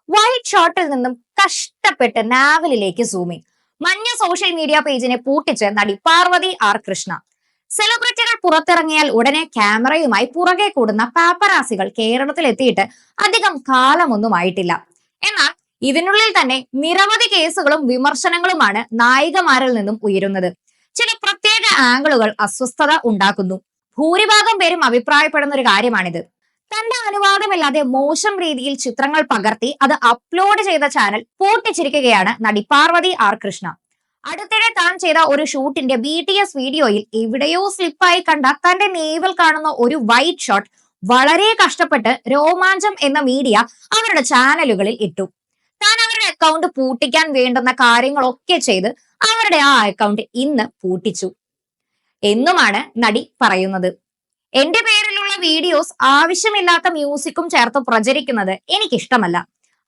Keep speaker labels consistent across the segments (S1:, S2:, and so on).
S1: White ഷോട്ടിൽ നിന്നും കഷ്ടപ്പെട്ട് നാവലിലേക്ക് zooming. മഞ്ഞ സോഷ്യൽ മീഡിയ പേജിനെ പൂട്ടിച്ച് നടി പാർവതി ആർ കൃഷ്ണ. സെലിബ്രിറ്റികൾ പുറത്തിറങ്ങിയാൽ ഉടനെ ക്യാമറയുമായി പുറകെ കൂടുന്ന പാപ്പറാസികൾ കേരളത്തിൽ എത്തിയിട്ട് അധികം കാലമൊന്നും ആയിട്ടില്ല. എന്നാൽ ഇതിനുള്ളിൽ തന്നെ നിരവധി കേസുകളും വിമർശനങ്ങളുമാണ് നായികമാരിൽ നിന്നും ഉയരുന്നത്. ചില പ്രത്യേക ആംഗിളുകൾ അസ്വസ്ഥത ഉണ്ടാക്കുന്നു. ഭൂരിഭാഗം പേരും അഭിപ്രായപ്പെടുന്ന ഒരു കാര്യമാണിത്. തന്റെ അനുവാദമില്ലാതെ മോശം രീതിയിൽ ചിത്രങ്ങൾ പകർത്തി അത് അപ്ലോഡ് ചെയ്ത ചാനൽ പൂട്ടിച്ചിരിക്കുകയാണ് നടി പാർവതി ആർ കൃഷ്ണ. അടുത്തിടെ താൻ ചെയ്ത ഒരു ഷൂട്ടിന്റെ BTS വീഡിയോയിൽ എവിടെയോ സ്ലിപ്പായി കണ്ട തന്റെ നേവൽ കാണുന്ന ഒരു വൈറ്റ് ഷോട്ട് വളരെ കഷ്ടപ്പെട്ട് രോമാഞ്ചം എന്ന മീഡിയ അവരുടെ ചാനലുകളിൽ ഇട്ടു. താൻ അവരുടെ അക്കൗണ്ട് പൂട്ടിക്കാൻ വേണ്ടുന്ന കാര്യങ്ങളൊക്കെ ചെയ്ത് അവരുടെ ആ അക്കൗണ്ട് ഇന്ന് പൂട്ടിച്ചു എന്നുമാണ് നടി പറയുന്നത്. എന്റെ പേരിലുള്ള വീഡിയോസ് ആവശ്യമില്ലാത്ത മ്യൂസിക്കും ചേർത്ത് പ്രചരിക്കുന്നത് എനിക്കിഷ്ടമല്ല.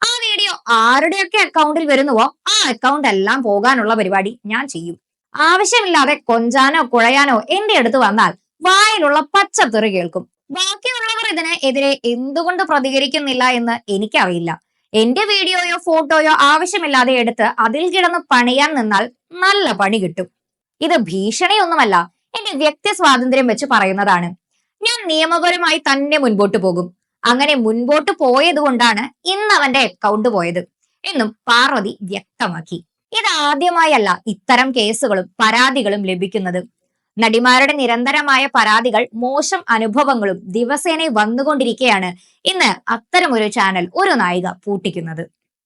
S1: ആ വീഡിയോ ആരുടെയൊക്കെ അക്കൗണ്ടിൽ വരുന്നുവോ ആ അക്കൗണ്ട് എല്ലാം പോകാനുള്ള പരിപാടി ഞാൻ ചെയ്യും. ആവശ്യമില്ലാതെ കൊഞ്ചാനോ കുഴയാനോ എന്റെ അടുത്ത് വന്നാൽ വായിലുള്ള പച്ചത്തെറി കേൾക്കും. ബാക്കിയുള്ളവർ ഇതിന് എതിരെ എന്തുകൊണ്ട് പ്രതികരിക്കുന്നില്ല എന്ന് എനിക്കറിയില്ല. എന്റെ വീഡിയോയോ ഫോട്ടോയോ ആവശ്യമില്ലാതെ എടുത്ത് അതിൽ കിടന്ന് പണിയാൻ നിന്നാൽ നല്ല പണി കിട്ടും. ഇത് ഭീഷണിയൊന്നുമല്ല, എന്റെ വ്യക്തി സ്വാതന്ത്ര്യം വെച്ച് പറയുന്നതാണ്. ഞാൻ നിയമപരമായി തന്നെ മുൻപോട്ട് പോകും. അങ്ങനെ മുൻപോട്ട് പോയത് കൊണ്ടാണ് ഇന്ന് അവന്റെ അക്കൗണ്ട് പോയത് എന്നും പാർവതി വ്യക്തമാക്കി. ഇത് ആദ്യമായല്ല ഇത്തരം കേസുകളും പരാതികളും ലഭിക്കുന്നത്. നടിമാരുടെ നിരന്തരമായ പരാതികൾ, മോശം അനുഭവങ്ങളും ദിവസേന വന്നുകൊണ്ടിരിക്കെയാണ് ഇന്ന് അത്തരമൊരു ചാനൽ ഒരു നായിക പൂട്ടിക്കുന്നത്.